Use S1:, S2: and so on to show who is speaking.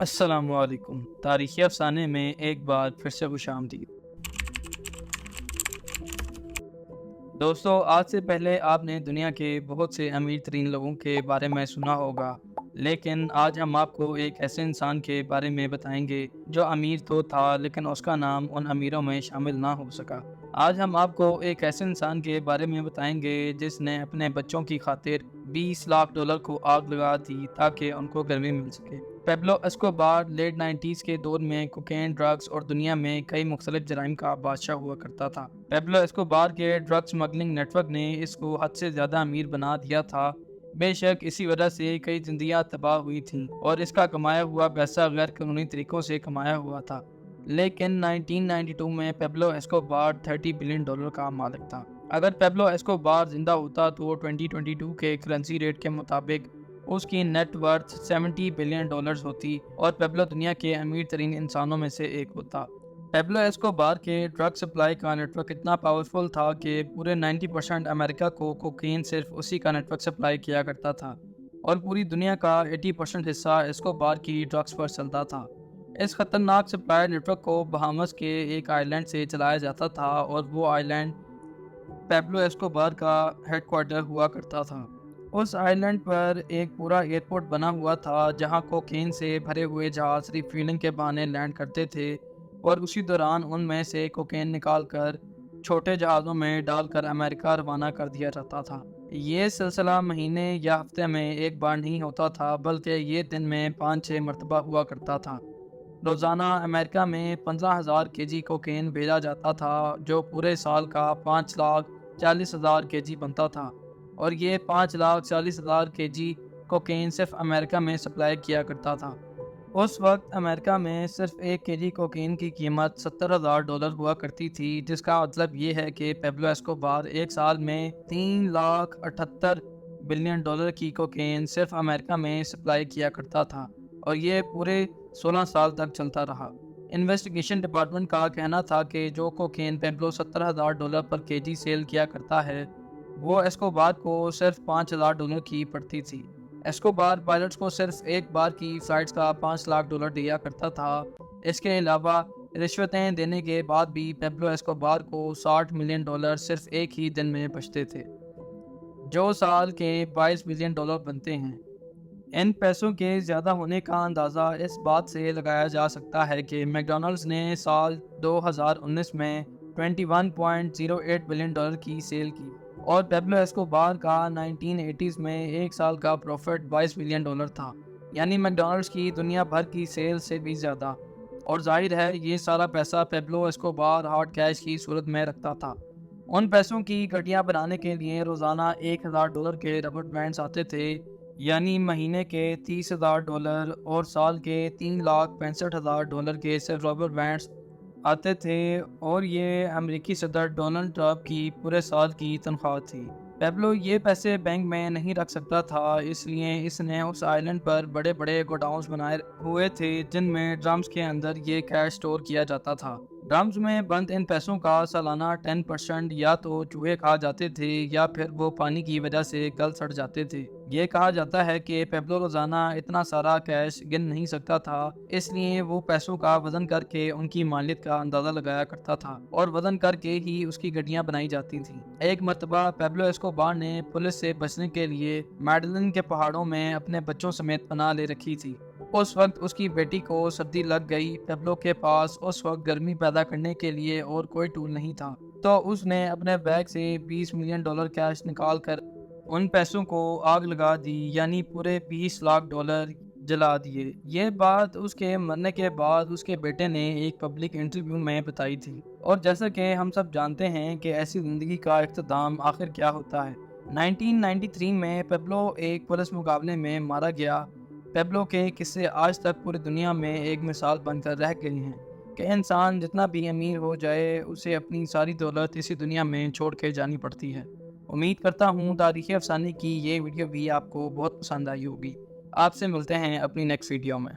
S1: السلام علیکم۔ تاریخی افسانے میں ایک بار پھر سے خوش آمدید۔ دوستو، آج سے پہلے آپ نے دنیا کے بہت سے امیر ترین لوگوں کے بارے میں سنا ہوگا، لیکن آج ہم آپ کو ایک ایسے انسان کے بارے میں بتائیں گے جو امیر تو تھا لیکن اس کا نام ان امیروں میں شامل نہ ہو سکا۔ آج ہم آپ کو ایک ایسے انسان کے بارے میں بتائیں گے جس نے اپنے بچوں کی خاطر $20 لاکھ کو آگ لگا دی تاکہ ان کو گرمی مل سکے۔ پیبلو اسکوبار لیٹ 90s کے دور میں کوکین، ڈرگز اور دنیا میں کئی مختلف جرائم کا بادشاہ ہوا کرتا تھا۔ پیبلو اسکوبار کے ڈرگ سمگلنگ نیٹ ورک نے اس کو حد سے زیادہ امیر بنا دیا تھا۔ بے شک اسی وجہ سے کئی زندگیاں تباہ ہوئی تھیں اور اس کا کمایا ہوا پیسہ غیر قانونی طریقوں سے کمایا ہوا تھا، لیکن 1992 میں پیبلو اسکوبار $30 بلین کا مالک تھا۔ اگر پیبلو اسکوبار زندہ ہوتا تو 2022 کے کرنسی ریٹ کے مطابق اس کی نیٹ ورتھ $70 بلین ہوتی اور پیبلو دنیا کے امیر ترین انسانوں میں سے ایک ہوتا۔ پیبلو اسکوبار کے ڈرگ سپلائی کا نیٹ ورک اتنا پاورفل تھا کہ پورے 90% امریکہ کو کوکین صرف اسی کا نیٹ ورک سپلائی کیا کرتا تھا اور پوری دنیا کا 80% حصہ اسکوبار کی ڈرگس پر چلتا تھا۔ اس خطرناک سپلائی نیٹ ورک کو بہامس کے ایک آئی لینڈ سے چلایا جاتا تھا اور وہ آئی لینڈ پیبلو اسکوبار کا ہیڈ کوارٹر ہوا کرتا تھا۔ اس آئی لینڈ پر ایک پورا ایئرپورٹ بنا ہوا تھا جہاں کوکین سے بھرے ہوئے جہاز صرف فیلنگ کے بہانے لینڈ کرتے تھے اور اسی دوران ان میں سے کوکین نکال کر چھوٹے جہازوں میں ڈال کر امریکہ روانہ کر دیا جاتا تھا۔ یہ سلسلہ مہینے یا ہفتے میں ایک بار نہیں ہوتا تھا، بلکہ یہ دن میں 5-6 مرتبہ ہوا کرتا تھا۔ روزانہ امریکہ میں 15,000 kg کوکین بھیجا جاتا تھا جو پورے سال کا 5,40,000 kg بنتا تھا، اور یہ 5,40,000 kg کوکین صرف امریکہ میں سپلائی کیا کرتا تھا۔ اس وقت امریکہ میں صرف 1 kg کوکین کی قیمت $70,000 ہوا کرتی تھی، جس کا مطلب یہ ہے کہ پیبلو اسکوبار ایک سال میں $3.78 بلین کی کوکین صرف امریکہ میں سپلائی کیا کرتا تھا، اور یہ پورے 16 سال تک چلتا رہا۔ انویسٹیگیشن ڈپارٹمنٹ کا کہنا تھا کہ جو کوکین پیبلو $70,000 پر kg سیل کیا کرتا ہے وہ اسکوبار کو صرف $5,000 کی پڑتی تھی۔ اسکوبار پائلٹس کو صرف ایک بار کی فلائٹس کا $5 لاکھ دیا کرتا تھا۔ اس کے علاوہ رشوتیں دینے کے بعد بھی پیبلو اسکوبار کو $60 ملین صرف ایک ہی دن میں بچتے تھے، جو سال کے $22 بلین بنتے ہیں۔ ان پیسوں کے زیادہ ہونے کا اندازہ اس بات سے لگایا جا سکتا ہے کہ میکڈونلڈز نے سال 2019 میں $21.08 بلین کی سیل کی، اور پیبلو اسکوبار کا 1980s میں ایک سال کا پروفٹ $22 بلین تھا، یعنی میکڈونلڈز کی دنیا بھر کی سیل سے بھی زیادہ۔ اور ظاہر ہے یہ سارا پیسہ پیبلو اسکوبار ہارڈ کیش کی صورت میں رکھتا تھا۔ ان پیسوں کی گٹیاں بنانے کے لیے روزانہ $1,000 کے ربڑ بینڈز آتے تھے، یعنی مہینے کے $30,000 اور سال کے $3,65,000 کے صرف ربڑ بینڈز آتے تھے، اور یہ امریکی صدر ڈونلڈ ٹرمپ کی پورے سال کی تنخواہ تھی۔ پیبلو یہ پیسے بینک میں نہیں رکھ سکتا تھا، اس لیے اس نے اس آئی لینڈ پر بڑے بڑے گوڈاؤنز بنائے ہوئے تھے جن میں ڈرمز کے اندر یہ کیش سٹور کیا جاتا تھا۔ ڈرمز میں بند ان پیسوں کا سالانہ 10% یا تو چوہے کھا جاتے تھے یا پھر وہ پانی کی وجہ سے گل سڑ جاتے تھے۔ یہ کہا جاتا ہے کہ پیبلو روزانہ اتنا سارا کیش گن نہیں سکتا تھا، اس لیے وہ پیسوں کا وزن کر کے ان کی مالیت کا اندازہ لگایا کرتا تھا، اور وزن کر کے ہی اس کی گڈیاں بنائی جاتی تھیں۔ ایک مرتبہ پیبلو اسکوبار نے پولیس سے بچنے کے لیے میڈلن کے پہاڑوں میں اپنے بچوں سمیت پناہ لے رکھی تھی۔ اس وقت اس کی بیٹی کو سردی لگ گئی۔ پیبلو کے پاس اس وقت گرمی پیدا کرنے کے لیے اور کوئی ٹول نہیں تھا، تو اس نے اپنے بیگ سے $20 ملین کیش نکال کر ان پیسوں کو آگ لگا دی، یعنی پورے $20 لاکھ جلا دیے۔ یہ بات اس کے مرنے کے بعد اس کے بیٹے نے ایک پبلک انٹرویو میں بتائی تھی، اور جیسا کہ ہم سب جانتے ہیں کہ ایسی زندگی کا اختتام آخر کیا ہوتا ہے۔ 1993 میں پیبلو ایک پولیس مقابلے میں مارا گیا۔ پیبلو کے قصے آج تک پوری دنیا میں ایک مثال بن کر رہ گئے ہیں کہ انسان جتنا بھی امیر ہو جائے اسے اپنی ساری دولت اسی دنیا میں چھوڑ کے جانی پڑتی ہے۔ امید کرتا ہوں تاریخی افسانے کی یہ ویڈیو بھی آپ کو بہت پسند آئی ہوگی۔ آپ سے ملتے ہیں اپنی نیکسٹ ویڈیو میں۔